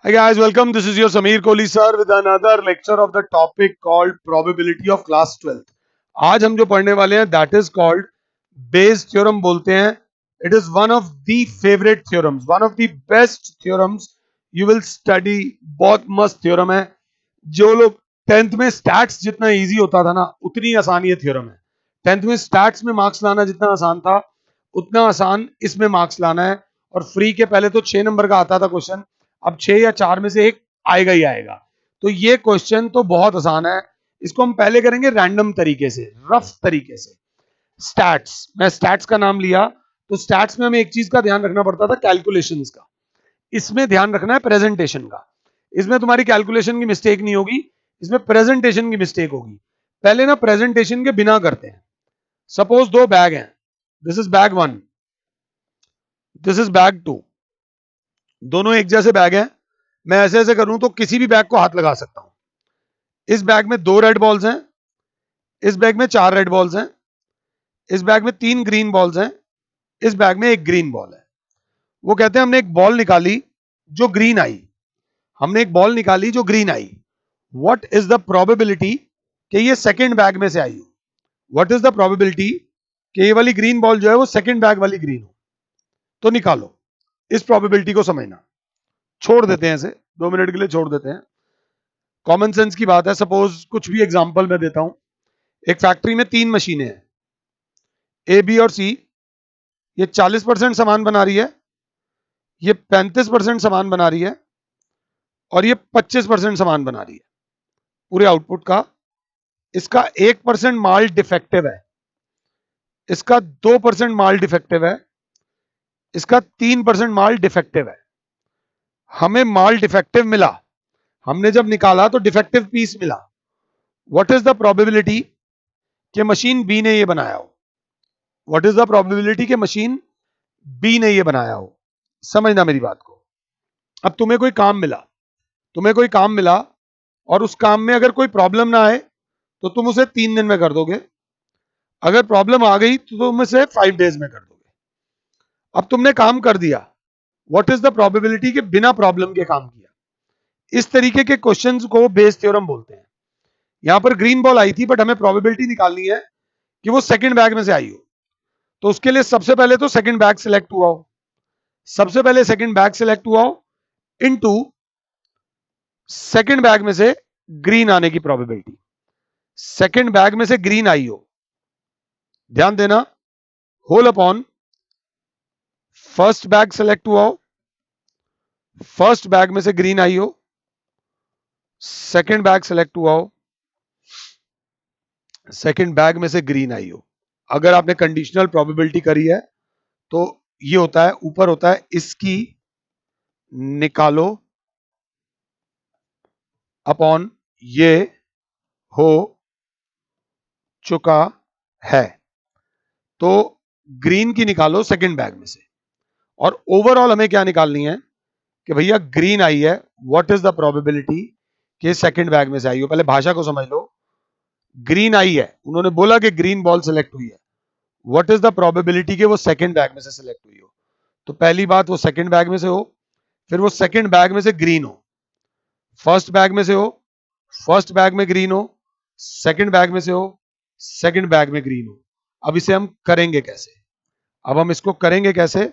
Hi guys, welcome. This is your Sameer Kohli sir with another lecture of the topic called probability of class 12th. आज हम जो पढ़ने वाले हैं that is called Bayes theorem बोलते हैं. It is one of the favorite theorems, one of the best theorems you will study. बहुत मस्त theorem है. जो लोग 10th में stats जितना easy होता था ना उतनी आसान ये theorem है. 10th में stats में marks लाना जितना आसान था उतना आसान इसमें marks लाना है. और फ्री के पहले तो 6 नंबर का आता था क्वेश्चन, अब 6 या 4 में से एक आएगा ही आएगा. तो ये क्वेश्चन तो बहुत आसान है. इसको हम पहले करेंगे रैंडम तरीके से, रफ तरीके से. स्टैट्स, मैं स्टैट्स का नाम लिया तो स्टैट्स में हमें एक चीज का ध्यान रखना पड़ता था, कैलकुलेशंस का. इसमें ध्यान रखना है प्रेजेंटेशन का. इसमें तुम्हारी कैलकुलेशन की मिस्टेक नहीं होगी, इसमें प्रेजेंटेशन की मिस्टेक होगी. पहले ना प्रेजेंटेशन के बिना करते हैं. सपोज दो बैग हैं, this is bag 1, this is bag 2. दोनों एक जैसे बैग हैं. मैं ऐसे ऐसे करूं तो किसी भी बैग को हाथ लगा सकता हूं. इस बैग में 2 रेड बॉल्स हैं, इस बैग में 4 रेड बॉल्स हैं, इस बैग में 3 ग्रीन बॉल्स हैं, इस बैग में 1 ग्रीन बॉल है. वो कहते हैं हमने एक बॉल निकाली जो ग्रीन आई, हमने एक बॉल निकाली जो green I. What is the probability कि ये सेकंड बैग में से आई हो. व्हाट इज द प्रोबेबिलिटी कि ये वाली ग्रीन बॉल जो है वो सेकंड बैग वाली ग्रीन हो. तो निकालो. इस प्रोबेबिलिटी को समझना. छोड़ देते हैं इसे 2 मिनट के लिए, छोड़ देते हैं. कॉमन सेंस की बात है. सपोज कुछ भी एग्जांपल मैं देता हूं. एक फैक्ट्री में 3 मशीनें हैं, ए बी और सी. ये 40% सामान बना रही है, ये 35% सामान बना रही है और ये 25% सामान बना रही है पूरे आउटपुट का. इसका 1% माल डिफेक्टिव है, इसका 2% माल डिफेक्टिव है, इसका 3% माल डिफेक्टिव है. हमें माल डिफेक्टिव मिला, हमने जब निकाला तो डिफेक्टिव पीस मिला. व्हाट इज द प्रोबेबिलिटी कि मशीन बी ने ये बनाया हो. व्हाट इज द प्रोबेबिलिटी कि मशीन बी ने ये बनाया हो. समझना मेरी बात को. अब तुम्हें कोई काम मिला, तुम्हें कोई काम मिला और उस काम में अगर कोई प्रॉब्लम ना आए तो तुम उसे 3 दिन में कर दोगे. अगर प्रॉब्लम आ गई तो तुम उसे 5 डेज में कर दोगे. अब तुमने काम कर दिया. व्हाट इज द प्रोबेबिलिटी कि बिना प्रॉब्लम के काम किया. इस तरीके के क्वेश्चंस को बेस थ्योरम बोलते हैं. यहां पर ग्रीन बॉल आई थी बट हमें प्रोबेबिलिटी निकालनी है कि वो सेकंड बैग में से आई हो. तो उसके लिए सबसे पहले तो सेकंड बैग सिलेक्ट हुआ हो. सबसे पहले सेकंड बैग सिलेक्ट हुआ हो इनटू सेकंड बैग में से ग्रीन आने की प्रोबेबिलिटी. सेकंड बैग में से ग्रीन आई हो, ध्यान देना, whole upon first bag select हुआ हो, फर्स्ट बैग में से ग्रीन आई हो, सेकंड बैग सिलेक्ट हुआ हो, सेकंड बैग में से ग्रीन आई हो. अगर आपने कंडीशनल प्रोबेबिलिटी करी है तो ये होता है, ऊपर होता है इसकी निकालो अपॉन ये हो चुका है. तो ग्रीन की निकालो सेकंड बैग में से. और ओवरऑल हमें क्या निकालनी है कि भैया ग्रीन आई है, व्हाट इज द प्रोबेबिलिटी कि सेकंड बैग में से आई हो. पहले भाषा को समझ लो. ग्रीन आई है, उन्होंने बोला कि ग्रीन बॉल सिलेक्ट हुई है. व्हाट इज द प्रोबेबिलिटी कि वो सेकंड बैग में से सिलेक्ट हुई हो. तो पहली बात वो सेकंड बैग में से हो, फिर वो सेकंड बैग में से ग्रीन हो. फर्स्ट बैग में से हो, फर्स्ट बैग में ग्रीन हो, सेकंड बैग में से हो, सेकंड बैग में ग्रीन हो. अब इसे हम करेंगे कैसे. अब हम इसको करेंगे कैसे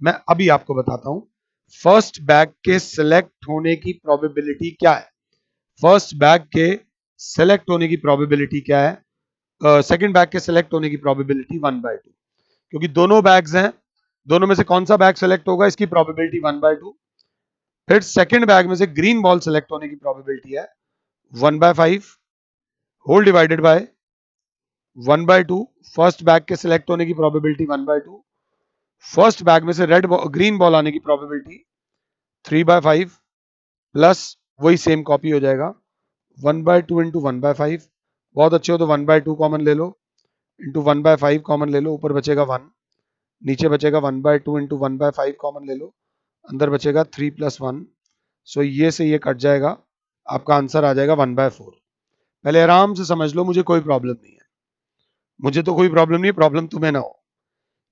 मैं अभी आपको बताता हूं. फर्स्ट बैग के सिलेक्ट होने की प्रोबेबिलिटी क्या है. फर्स्ट बैग के सिलेक्ट होने की प्रोबेबिलिटी क्या है. सेकंड बैग के सिलेक्ट होने की प्रोबेबिलिटी 1/2, क्योंकि दोनों बैग्स हैं, दोनों में से कौन सा बैग सिलेक्ट होगा इसकी प्रोबेबिलिटी 1/2. फिर सेकंड बैग में से ग्रीन बॉल सिलेक्ट होने की प्रोबेबिलिटी है 1/5 whole divided by 1/2. First bag के सिलेक्ट होने की प्रोबेबिलिटी 1/2. फर्स्ट बैग में से ग्रीन बॉल आने की प्रोबेबिलिटी 3/5 प्लस वही सेम कॉपी हो जाएगा 1/2 इंटू 1/5. बहुत अच्छे हो तो 1/2 कॉमन ले लो, इंटू 1/5 कॉमन ले लो, ऊपर बचेगा 1, नीचे बचेगा 1/2 इंटू 1/5 कॉमन ले लो, अंदर बचेगा 3 + 1. सो ये से ये कट जाएगा, आपका आंसर आ जाएगा 1/4. पहले आराम से समझ लो, मुझे कोई प्रॉब्लम नहीं है, मुझे तो कोई प्रॉब्लम नहीं है, प्रॉब्लम तुम्हें ना हो.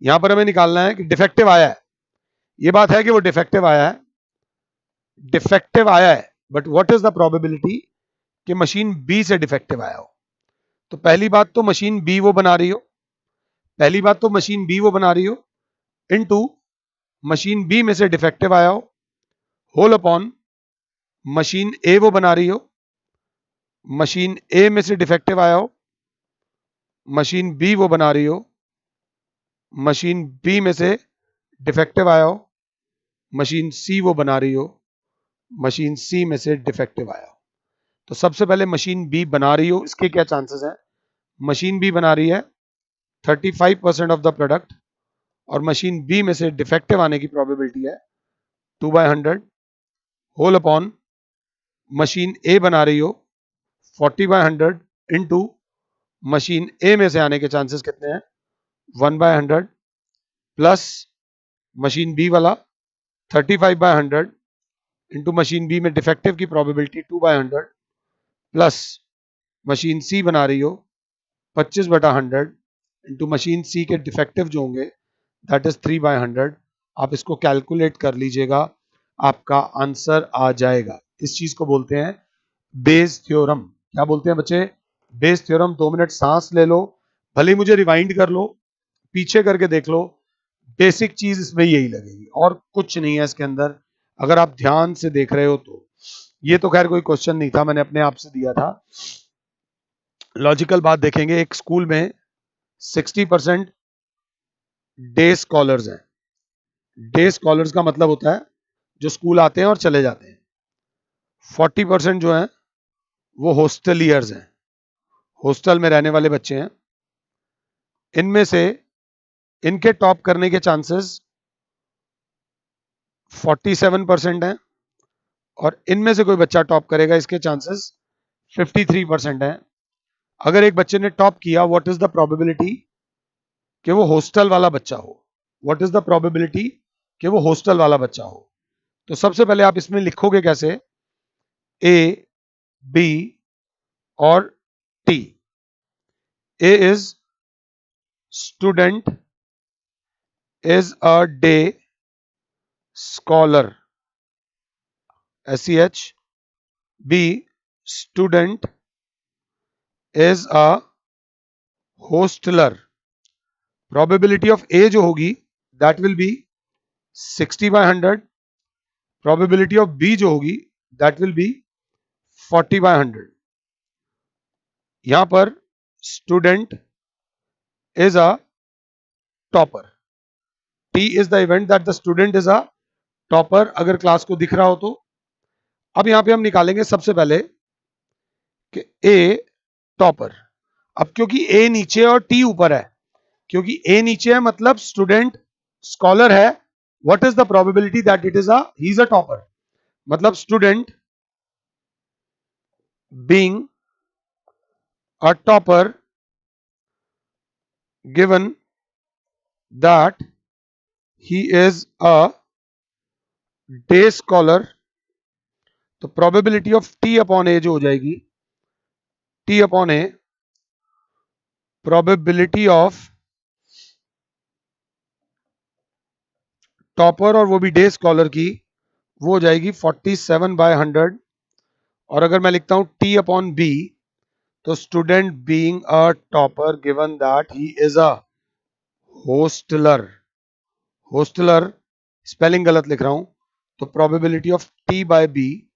यहां पर हमें निकालना है कि डिफेक्टिव आया है. ये बात है कि वो डिफेक्टिव आया है. डिफेक्टिव आया है, but what is the probability कि मशीन बी से डिफेक्टिव आया हो। तो पहली बात तो मशीन बी वो बना रही हो, पहली बात तो मशीन बी वो बना रही हो इनटू मशीन बी में से डिफेक्टिव आया हो, होल अपॉन मशीन ए वो बना रही हो, मशीन ए में से डिफेक्टिव आया हो, मशीन बी वो बना रही हो, मशीन बी में से डिफेक्टिव आया हो, मशीन सी वो बना रही हो, मशीन सी में से डिफेक्टिव आया हो। तो सबसे पहले मशीन बी बना रही हो, इसके क्या चांसेस हैं? मशीन बी बना रही है 35% ऑफ द प्रोडक्ट, और मशीन बी में से डिफेक्टिव आने की प्रोबेबिलिटी है 2/100 होल अपॉन मशीन ए बना रही हो 40/100 इनटू मशीन ए में से आने के चांसेस कितने हैं 1/100 प्लस मशीन बी वाला 35/100 इनटू मशीन बी में डिफेक्टिव की प्रोबेबिलिटी 2/100 प्लस मशीन सी बना रही हो 25/100 इनटू मशीन सी के डिफेक्टिव जो होंगे दैट इज 3/100। आप इसको कैलकुलेट कर लीजिएगा, आपका आंसर आ जाएगा। इस चीज को बोलते हैं बेस थ्योरम। क्या बोलते हैं बच्चे? Bayes theorem. 2 मिनट सांस ले लो, भले ही मुझे रिवाइंड कर लो, पीछे करके देख लो, बेसिक चीज इसमें यही लगेगी और कुछ नहीं है इसके अंदर, अगर आप ध्यान से देख रहे हो तो। ये तो खैर कोई क्वेश्चन नहीं था, मैंने अपने आप से दिया था। लॉजिकल बात देखेंगे, एक स्कूल में 60% डे स्कॉलर्स हैं। डे स्कॉलर्स का मतलब होता है जो स्कूल आते हैं और चले जाते हैं। 40% जो है वो हॉस्टलियर्स हैं, हॉस्टल में रहने वाले बच्चे हैं। इनमें से इनके टॉप करने के चांसेस 47% हैं, और इनमें से कोई बच्चा टॉप करेगा इसके चांसेस 53% हैं। अगर एक बच्चे ने टॉप किया, व्हाट इज द प्रोबेबिलिटी कि वो हॉस्टल वाला बच्चा हो? व्हाट इज द प्रोबेबिलिटी कि वो हॉस्टल वाला बच्चा हो? तो सबसे पहले आप इसमें लिखोगे कैसे? ए, बी और T. A is student is a day scholar, SEH। B, student is a hostler। Probability of A जो होगी that will be 60/100। Probability of B जो होगी that will be 40/100। यहां पर student is a topper। T is the event that the student is a topper, अगर class को दिख रहा हो तो। अब यहां पे हम निकालेंगे सबसे पहले कि A टॉपर। अब क्योंकि A नीचे और T ऊपर है, क्योंकि ए नीचे है मतलब स्टूडेंट स्कॉलर है, what is the probability that it is he is a topper? मतलब student being a topper given that he is a day scholar. तो probability of T upon A जो हो जाएगी, T upon A probability of topper और वो भी day scholar की, वो हो जाएगी 47/100। और अगर मैं लिखता हूं टी अपॉन बी, तो student being a topper given that he is a hosteller. Hosteller spelling गलत लिख रहा हूं, तो probability of T by B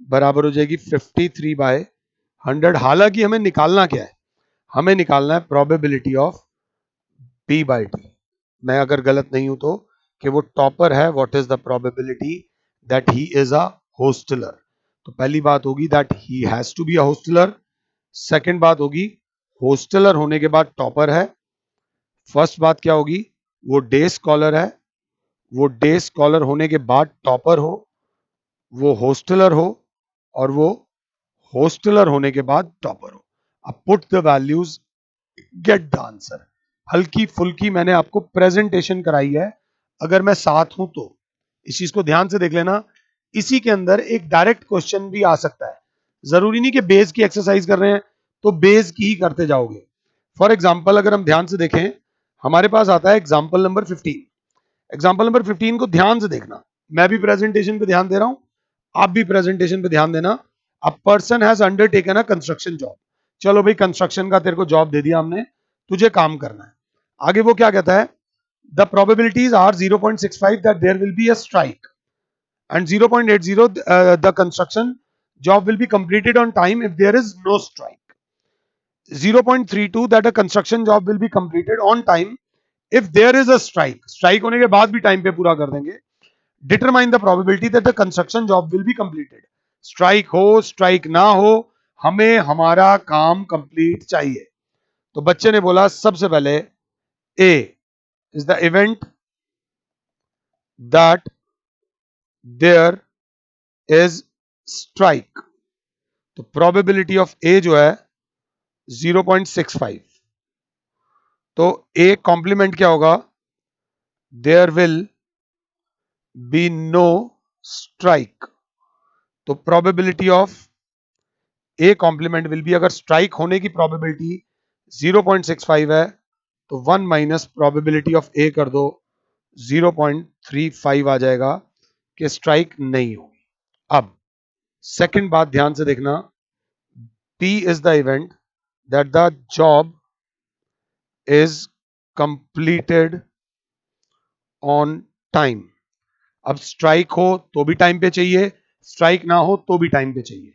बराबर हो जाएगी 53/100। हालांकि हमें निकालना क्या है? हमें निकालना है probability of B by T. मैं अगर गलत नहीं हूं तो, कि वो टॉपर है, what is the probability that he is a hosteller? तो पहली बात होगी that he has to be a hosteller. Second बात होगी होस्टलर होने के बाद टॉपर है। फर्स्ट बात क्या होगी? वो डे स्कॉलर है, वो डे स्कॉलर होने के बाद टॉपर हो, वो होस्टलर हो, और वो होस्टलर होने के बाद टॉपर हो। अब put the values, get the answer. हल्की फुल्की मैंने आपको प्रेजेंटेशन कराई है, अगर मैं साथ हूं तो इस चीज को ध्यान से देख लेना। इसी के अंदर एक डायरेक्ट क्वेश्चन भी आ सकता है, जरूरी नहीं कि बेस की एक्सरसाइज कर रहे हैं तो बेस की ही करते जाओगे। फॉर एग्जाम्पल अगर हम ध्यान से देखें, हमारे पास आता है एग्जाम्पल नंबर 15। एग्जाम्पल नंबर 15 को ध्यान से देखना, मैं भी प्रेजेंटेशन पे ध्यान दे रहा हूं, आप भी प्रेजेंटेशन पे ध्यान देना। A person has undertaken a construction job. चलो भाई कंस्ट्रक्शन का तेरे को जॉब दे दिया हमने, तुझे काम करना है। आगे वो क्या कहता है, the probabilities are 0.65 that there will be a strike and 0.80 the construction job will be completed on time if there is no strike. 0.32 that a construction job will be completed on time if there is a strike. Strike होने के बाद भी time पे पूरा कर देंगे. Determine the probability that the construction job will be completed. Strike हो strike ना हो, हमें हमारा काम कंप्लीट चाहिए. तो बच्चे ने बोला सबसे पहले A is the event that there is strike. तो प्रोबेबिलिटी ऑफ ए जो है 0.65. तो ए कॉम्प्लीमेंट क्या होगा, there will be no strike. तो probability of A complement will be, अगर स्ट्राइक होने की प्रोबेबिलिटी 0.65 है तो 1 माइनस प्रोबेबिलिटी ऑफ ए कर दो, 0.35 आ जाएगा कि स्ट्राइक नहीं होगी. अब सेकंड बात ध्यान से देखना, P is the event that the job is completed on time. अब स्ट्राइक हो तो भी टाइम पे चाहिए, स्ट्राइक ना हो तो भी टाइम पे चाहिए.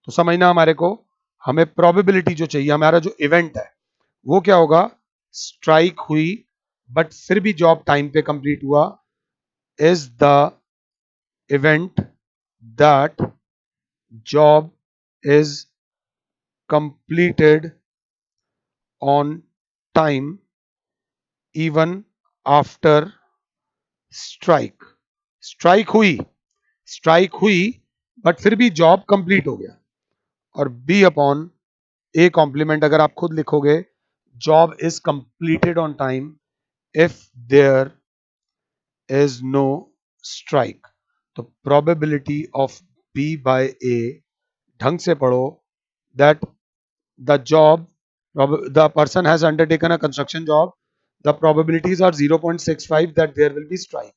तो समझना हमारे को, हमें प्रोबेबिलिटी जो चाहिए, हमारा जो इवेंट है वो क्या होगा, स्ट्राइक हुई बट फिर भी जॉब टाइम पे कंप्लीट हुआ, is the event that job is completed on time even after strike. Strike हुई बट फिर भी जॉब कंप्लीट हो गया. और बी अपॉन ए कॉम्प्लीमेंट अगर आप खुद लिखोगे, job is completed on time if there is no strike. तो probability of B by A, ढंग से पढ़ो, that the job, the person has undertaken a construction job, the probabilities are 0.65 that there will be strike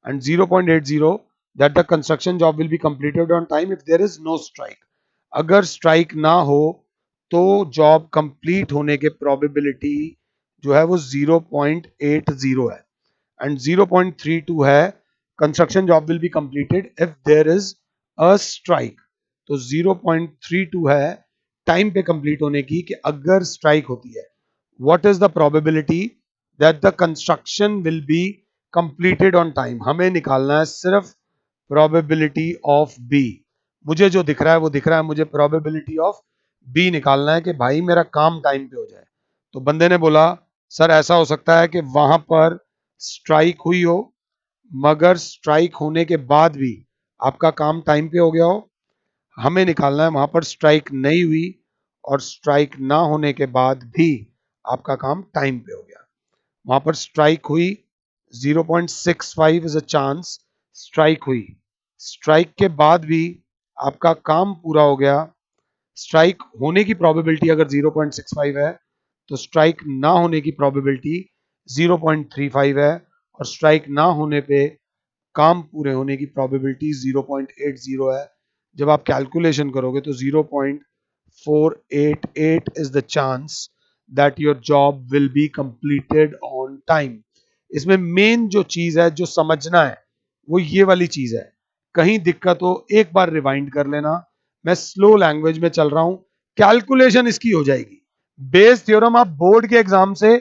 and 0.80 that the construction job will be completed on time if there is no strike. अगर strike ना हो तो job complete होने के probability जो है वो 0.80 है एंड 0.32 है construction job will be completed if there is a strike. तो 0.32 है टाइम पे कंप्लीट होने की कि अगर स्ट्राइक होती है. What is the probability that the construction will be completed on time, हमें निकालना है सिर्फ प्रोबेबिलिटी ऑफ बी. मुझे जो दिख रहा है वो दिख रहा है, मुझे प्रोबेबिलिटी ऑफ बी निकालना है कि भाई मेरा काम टाइम पे हो जाए. तो बंदे ने बोला सर ऐसा हो सकता है कि वहां पर स्ट्राइक हुई हो मगर स्ट्राइक होने के बाद भी आपका काम टाइम पे हो गया हो. हमें निकालना है वहां पर स्ट्राइक नहीं हुई और स्ट्राइक ना होने के बाद भी आपका काम टाइम पे हो गया. वहां पर स्ट्राइक हुई, 0.65 इज अ चांस स्ट्राइक हुई, स्ट्राइक के बाद भी आपका काम पूरा हो गया. स्ट्राइक होने की प्रोबेबिलिटी अगर 0.65 है तो स्ट्राइक ना होने की प्रोबेबिलिटी 0.35 है और स्ट्राइक ना होने पे काम पूरे होने की प्रोबेबिलिटी 0.80 है. जब आप कैलकुलेशन करोगे तो 0.488 is the chance that your job will be completed on time. इसमें मेन जो चीज है जो समझना है वो ये वाली चीज है. कहीं दिक्कत हो एक बार रिवाइंड कर लेना, मैं स्लो लैंग्वेज में चल रहा हूं, कैलकुलेशन इसकी हो जाएगी. बेस थ्योरम आप बोर्ड के एग्जाम से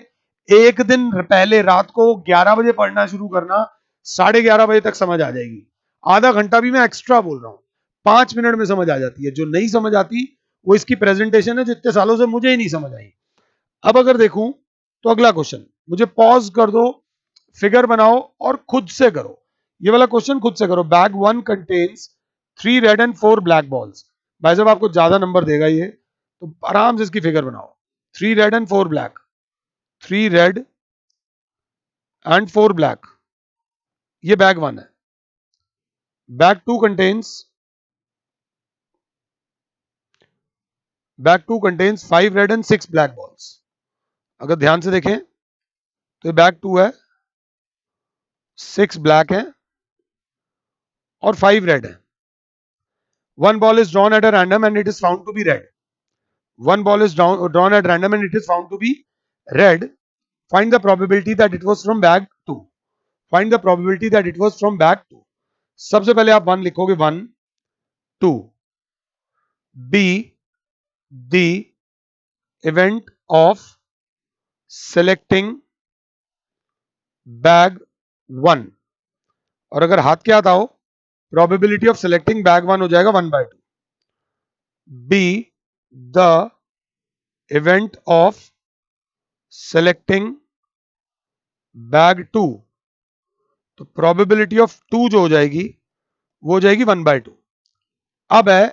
एक दिन पहले रात को 11 बजे पढ़ना शुरू करना, 11:30 बजे तक समझ आ जाएगी. आधा घंटा भी मैं एक्स्ट्रा बोल रहा हूं, 5 मिनट में समझ आ जाती है. जो नहीं समझ आती वो इसकी प्रेजेंटेशन है जो इतने सालों से मुझे ही नहीं समझ आई. अब अगर देखूं तो अगला क्वेश्चन, मुझे पॉज कर दो, फिगर बनाओ और खुद से करो. ये वाला क्वेश्चन खुद से करो. Bag 1 contains 3 red and 4 black balls. भाई साहब आपको ज्यादा नंबर देगा ये, तो आराम से इसकी फिगर बनाओ. 3 red and 4 black, 3 red and 4 black, ये बैग 1 है. Bag 2 contains 5 red and 6 black balls. अगर ध्यान से देखें तो ये बैग 2 है, 6 ब्लैक है और 5 रेड है. One ball is drawn at a random and it is found to be red. One ball is drawn at random and it is found to be red. Find the probability that it was from bag 2. Find the probability that it was from bag 2. सबसे पहले आप 1 लिखोगे 1 2 B the event of selecting bag 1 और अगर हाथ के हाथ आओ probability of selecting bag 1 हो जाएगा 1/2. B the event of selecting bag 2 तो probability of 2 जो हो जाएगी वो हो जाएगी 1/2. अब है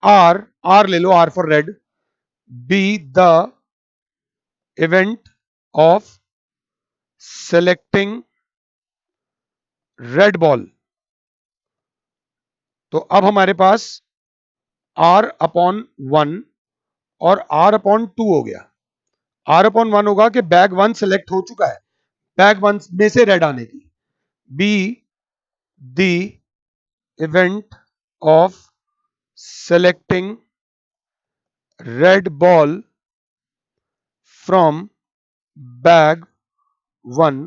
R ले लो, R for red. B the event of selecting red ball. तो अब हमारे पास R upon 1 और R upon 2 हो गया. R upon 1 होगा कि बैग 1 सेलेक्ट हो चुका है, बैग 1 में से रेड आने की. B the event of selecting red ball from bag 1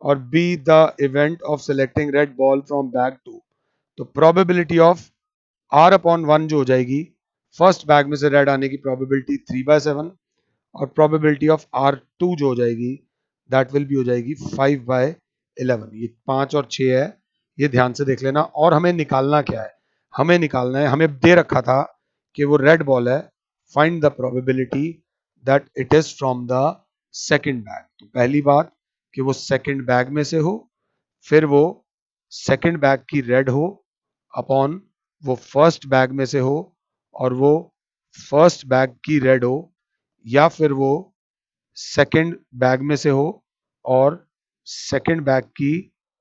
और B the event of selecting red ball from bag 2. तो probability of R upon 1 जो हो जाएगी, फर्स्ट बैग में से रेड आने की probability 3/7 और probability of R2 जो हो जाएगी that will be हो जाएगी 5/11. ये 5 और 6 है, ये ध्यान से देख लेना. और हमें निकालना क्या है, हमें निकालना है, हमें दे रखा था कि वो रेड बॉल है. Find the probability that it is from the second bag. तो पहली बात कि वो सेकंड बैग में से हो, फिर वो सेकंड बैग की रेड हो अपॉन वो फर्स्ट बैग में से हो और वो फर्स्ट बैग की रेड हो, या फिर वो सेकंड बैग में से हो और सेकंड बैग की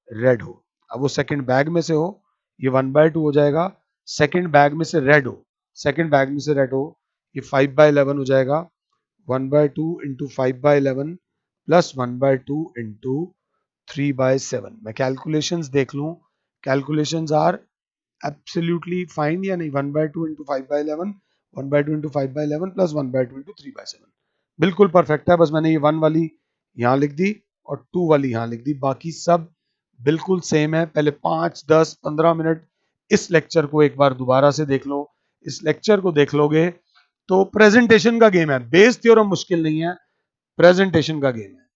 रेड हो. अब वो सेकंड बैग में से हो, ये 1/2 हो जाएगा. सेकंड बैग में से रेड हो, सेकंड बैग में से रेड हो, ये 5/11 हो जाएगा. 1/2 इंटू 5/11 प्लस 1/2 इंटू 3/7. मैं कैलकुलेशंस देख लूं, कैलकुलेशंस आर एब्सोल्युटली फाइन या नहीं. 1/2 इंटू 5/11, 1/2 इंटू 5/11 प्लस 1/2 इंटू 3/7 बिल्कुल परफेक्ट है. बस मैंने ये 1 वाली यहाँ लिख दी और 2 वाली यहाँ लिख दी, बाकी सब बिल्कुल सेम है. पहले 5 10 15 मिनट इस लेक्चर को एक बार दोबारा से देख लो. इस लेक्चर को देख लोगे तो प्रेजेंटेशन का गेम है, बेस थ्योरम मुश्किल नहीं है, प्रेजेंटेशन का गेम है.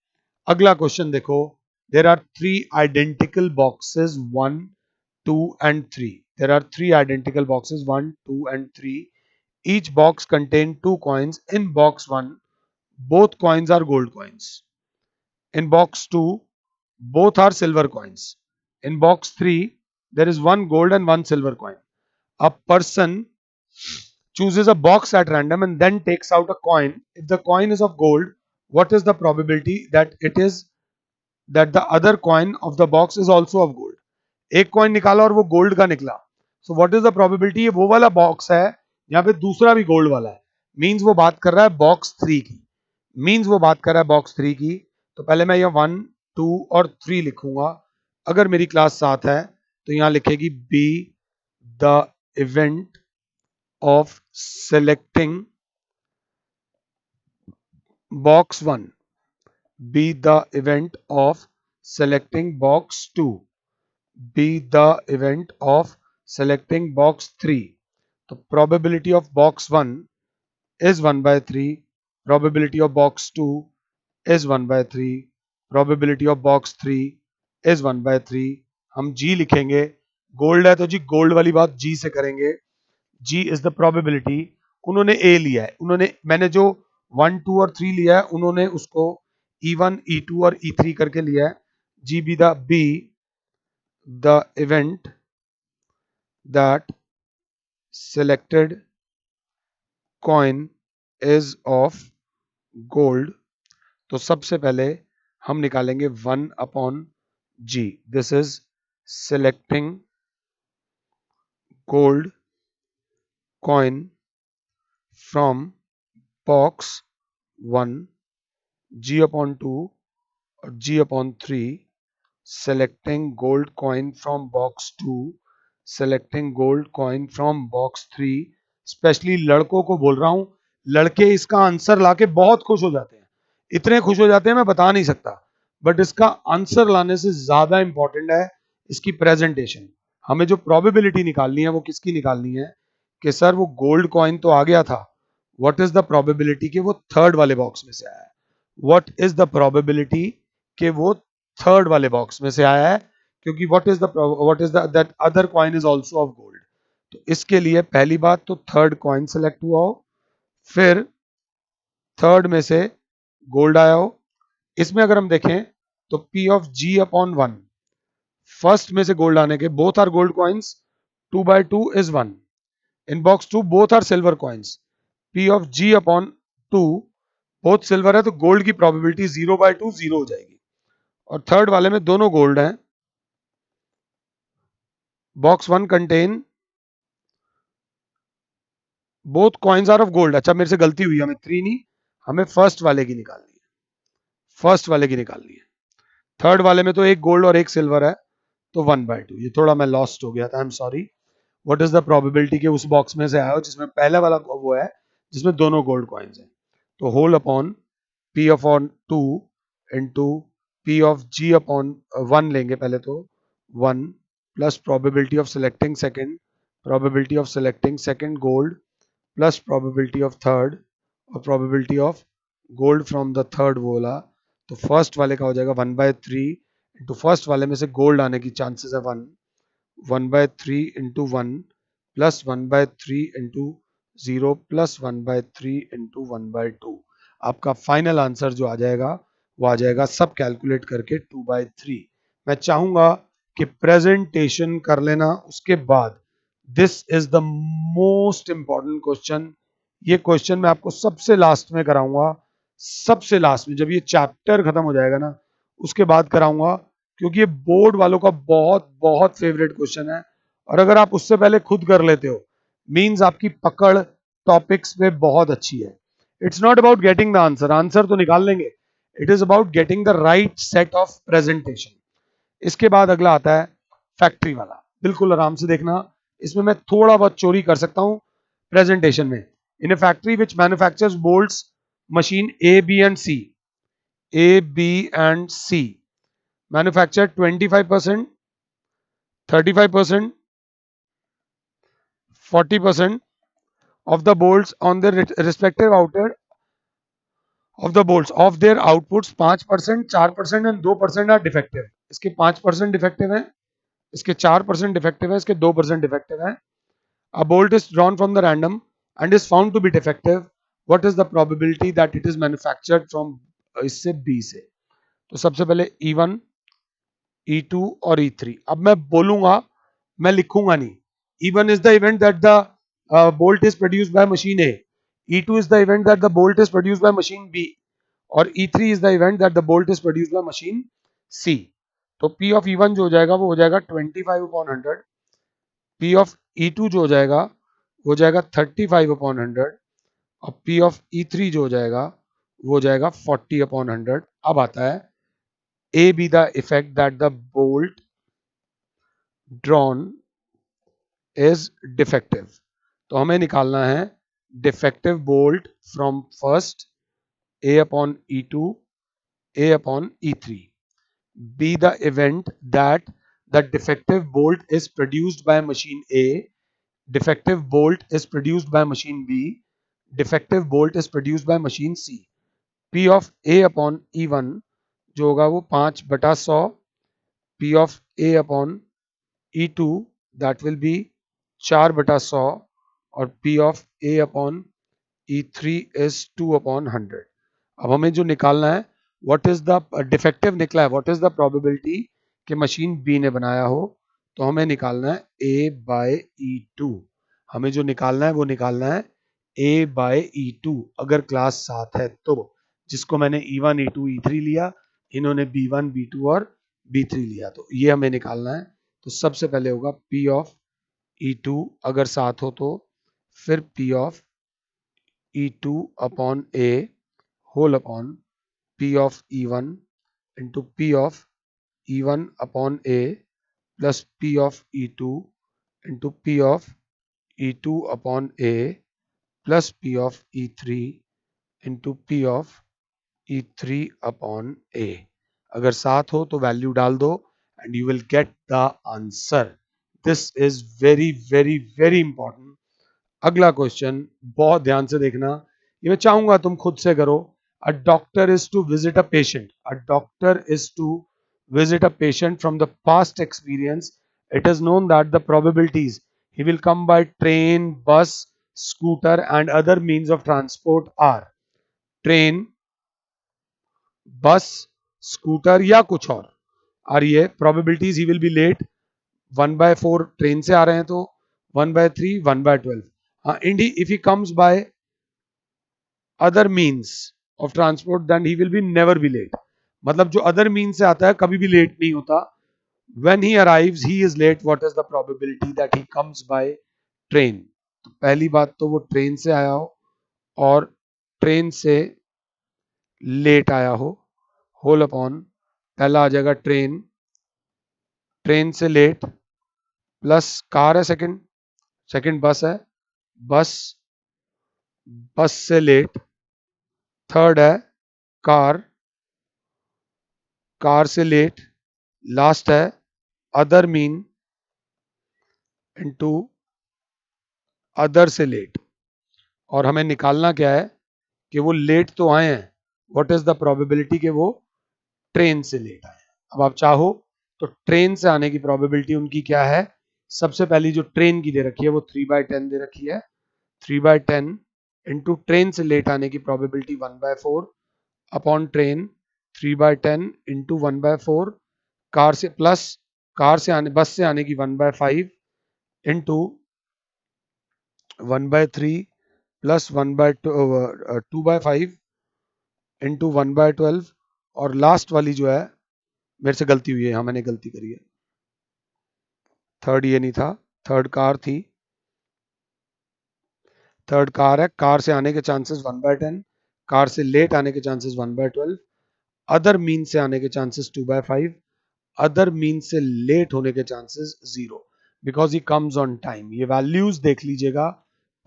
अगला क्वेश्चन देखो. There are 3 identical boxes 1 2 and 3. There are 3 identical boxes 1 2 and 3. Each box contain 2 coins. In box 1 both coins are gold coins. In box 2 both are silver coins. In box 3 there is one gold and one silver coin. A person chooses a box at random and then takes out a coin. If the coin is of gold, what is the probability that the other coin of the box is also of gold? एक coin निकाला और वो gold का निकला. So what is the probability? ये वो वाला box है यहाँ पे दूसरा भी गोल्ड वाला है. मींस वो बात कर रहा है बॉक्स 3 की. मींस वो बात कर रहा है बॉक्स 3 की. तो पहले मैं ये 1 2 और 3 लिखूंगा. अगर मेरी क्लास 7 है तो यहाँ लिखेगी be the event of selecting box 1, be the event of selecting box 2, be the event of selecting box 3. तो probability of box 1 is 1/3, probability of box 2 is 1/3, probability of box 3 is 1/3. हम G लिखेंगे. Gold है तो जी gold वाली बात G से करेंगे. G is the probability. उन्होंने A लिया है, उन्होंने, मैंने जो 1 2 और 3 लिया है उन्होंने उसको E1 E2 और E3 करके लिया है. G be the event that selected coin is of gold. तो सबसे पहले हम निकालेंगे 1 upon G. This is selecting gold coin from box 1, G upon 2 और G upon 3. Selecting gold coin from box 2, selecting gold coin from box 3। Specially लड़कों को बोल रहा हूं, लड़के इसका आंसर लाके बहुत खुश हो जाते हैं, इतने खुश हो जाते हैं मैं बता नहीं सकता। बट इसका आंसर लाने से ज्यादा इंपॉर्टेंट है इसकी प्रेजेंटेशन। हमें जो प्रोबेबिलिटी निकालनी है वो किसकी निकालनी है कि सर वो गोल्ड कॉइन तो आ गया था, व्हाट इज द प्रोबेबिलिटी कि वो थर्ड वाले बॉक्स में से आया है। व्हाट इज द प्रोबेबिलिटी कि वो थर्ड वाले बॉक्स में से आया है, क्योंकि what is the that other coin is also of gold. तो इसके लिए पहली बात तो थर्ड कॉइन सेलेक्ट हुआ हो, फिर थर्ड में से गोल्ड आया हो। इसमें अगर हम देखें तो P of G upon 1, first में से गोल्ड आने के, both are gold coins, 2/2 is 1। In box 2 both are silver coins, P of G upon 2 both silver है, तो गोल्ड की प्रोबेबिलिटी 0/2 0 हो जाएगी। और थर्ड वाले में दोनों गोल्ड हैं। Box 1 contain both coins are of gold. अच्छा मेरे से गलती हुई, हमें 3 नहीं, हमें फर्स्ट वाले की निकालनी है, फर्स्ट वाले की निकालनी है। थर्ड वाले में तो एक गोल्ड और एक सिल्वर है, तो 1/2। ये थोड़ा मैं लॉस्ट हो गया था, I am sorry. What is the probability के उस बॉक्स में से आया हो जिसमें पहला वाला वो है जिसमें दोनों गोल्ड कॉइन्स हैं। तो whole upon P upon 2 into P of G upon 1 लेंगे पहले तो 1 plus probability of selecting second gold plus probability of third और probability of gold from the third बोला। तो फर्स्ट वाले का हो जाएगा 1/3 इंटू फर्स्ट वाले में से गोल्ड आने की चांसेस है 1, 1/3 into 1 plus 1/3 into 0 plus 1/3 into 1/2। आपका फाइनल आंसर जो आ जाएगा वो आ जाएगा सब कैलकुलेट करके 2/3। मैं चाहूंगा कि प्रेजेंटेशन कर लेना उसके बाद। This is the most important question. ये क्वेश्चन मैं आपको सबसे लास्ट में कराऊंगा, सबसे लास्ट में जब ये चैप्टर खत्म हो जाएगा ना उसके बाद कराऊंगा, क्योंकि ये बोर्ड वालों का बहुत बहुत फेवरेट क्वेश्चन है। और अगर आप उससे पहले खुद कर लेते हो मींस आपकी पकड़ टॉपिक्स में बहुत अच्छी है। It's not about getting the answer, answer तो निकाल लेंगे, it is about getting the right set of presentation. इसके बाद अगला आता है फैक्ट्री वाला, बिल्कुल आराम से देखना। इसमें मैं थोड़ा बहुत चोरी कर सकता हूं प्रेजेंटेशन में। In a factory which manufactures bolts machine A, B and C, A, B and C manufacture 25%, 35%, 40% of the bolts on their respective outer of the bolts of their outputs 5%, 4% and 2% are defective। इसके 5% defective है, इसके 4% defective है, इसके 2% defective है। A bolt is drawn from the random and is found to be defective. What is the probability that it is manufactured from इससे B से? तो सबसे पहले E1, E2 और E3। अब मैं बोलूंगा, मैं लिखूंगा नहीं। E1 is the event that the bolt is produced by machine A. E2 is the event that the bolt is produced by machine B. और E3 is the event that the bolt is produced by machine C. तो P of E1 जो हो जाएगा वो हो जाएगा 25/100। P of E2 जो हो जाएगा वो हो जाएगा 35/100। और P of E3 जो हो जाएगा वो हो जाएगा 40/100। अब आता है A be the effect that the bolt drawn is defective। तो हमें निकालना है defective bolt from first A upon E2, A upon E3. Be the event that the defective bolt is produced by machine A, defective bolt is produced by machine B, defective bolt is produced by machine C। P of A upon E1 जो होगा वो 5/100, P of A upon E2 that will be 4/100 और P of A upon E3 is 2/100। अब हमें जो निकालना है what is the defective निकला है, व्हाट इज द प्रोबेबिलिटी कि मशीन बी ने बनाया हो। तो हमें निकालना है A/E2। हमें जो निकालना है वो निकालना है A/E2 अगर क्लास 7 है तो। जिसको मैंने E1, E2, E3 लिया, इन्होंने B1, B2 और B3 लिया, तो ये हमें निकालना है। तो सबसे पहले होगा P ऑफ E2 अगर 7 हो तो, फिर P of E2 upon A whole upon P of E1 into P of E1 upon A plus P of E2 into P of E2 upon A plus P of E3 into P of E3 upon A. अगर साथ हो तो value डाल दो and you will get the answer. This is very very very important. अगला question बहुत ध्यान से देखना. ये मैं चाहूंगा तुम खुद से करो. A doctor is to visit a patient. A doctor is to visit a patient. From the past experience, it is known that the probabilities he will come by train, bus, scooter and other means of transport are train, bus, scooter या कुछ और. और ये probabilities he will be late 1/4 train से आ रहे हैं तो 1/3 1/12. हाँ, if he comes by other means of transport then he will be never be late. मतलब जो other means से आता है कभी भी late नहीं होता. When he arrives he is late. What is the probability that he comes by train? तो पहली बात तो वो ट्रेन से आया हो और ट्रेन से लेट आया हो. होल अपॉन पहला आ जाएगा ट्रेन, ट्रेन से लेट प्लस कार है सेकंड, सेकंड बस है, बस, बस से लेट, थर्ड है कार, कार से लेट, लास्ट है अदर मीन इनटू अदर से लेट. और हमें निकालना क्या है कि वो लेट तो आए हैं. व्हाट इज द प्रोबेबिलिटी कि वो ट्रेन से लेट आए. अब आप चाहो तो ट्रेन से आने की प्रोबेबिलिटी उनकी क्या है. सबसे पहली जो ट्रेन की दे रखी है वो 3/10 दे रखी है. 3/10 इंटू ट्रेन से लेट आने की probability 1/4 upon train 3/10 into 1/4 car से प्लस कार से आने बस से आने की 1/5 इंटू 1/3 प्लस 2/5 इंटू 1/12. और लास्ट वाली जो है मेरे से गलती हुई है, यहाँ मैंने गलती करी है. थर्ड ये नहीं था, थर्ड कार थी. थर्ड कार है. कार से आने के चांसेस 1/10, कार से लेट आने के चांसेस 1/12, अदर मीन से आने के चांसेस 2/5, अदर मीन से लेट होने के chances 0 because he comes on time. ये वैल्यूज देख लीजिएगा.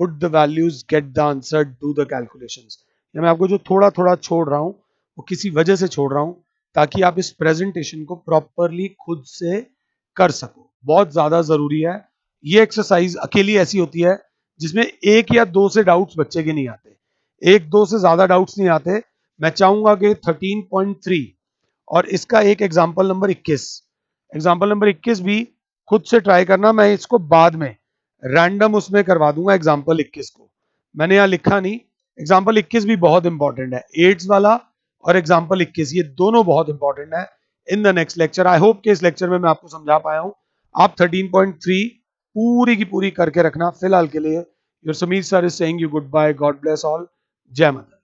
Put the values, get the answer, do the calculations. मैं आपको जो थोड़ा थोड़ा छोड़ रहा हूं वो किसी वजह से छोड़ रहा हूं ताकि आप इस प्रेजेंटेशन को प्रॉपरली खुद से कर सको. बहुत ज्यादा जरूरी है. ये एक्सरसाइज अकेली ऐसी होती है जिसमें एक या दो से डाउट्स बच्चे के नहीं आते. एक दो से ज्यादा डाउट्स नहीं आते. मैं चाहूंगा कि 13.3 और इसका एक एग्जाम्पल नंबर 21, एग्जाम्पल नंबर 21 भी खुद से ट्राई करना. मैं इसको बाद में रैंडम उसमें करवा दूंगा एग्जाम्पल 21 को. मैंने यहां लिखा नहीं. एग्जाम्पल 21 भी बहुत इंपॉर्टेंट है. एड्स वाला और एग्जाम्पल 21 ये दोनों बहुत इंपॉर्टेंट है. In the next lecture I hope कि इस लेक्चर में मैं आपको समझा पाया हूं. आप 13.3 पूरी की पूरी करके रखना. फिलहाल के लिए your Sameer sir is saying you good bye. God bless all. जय माता.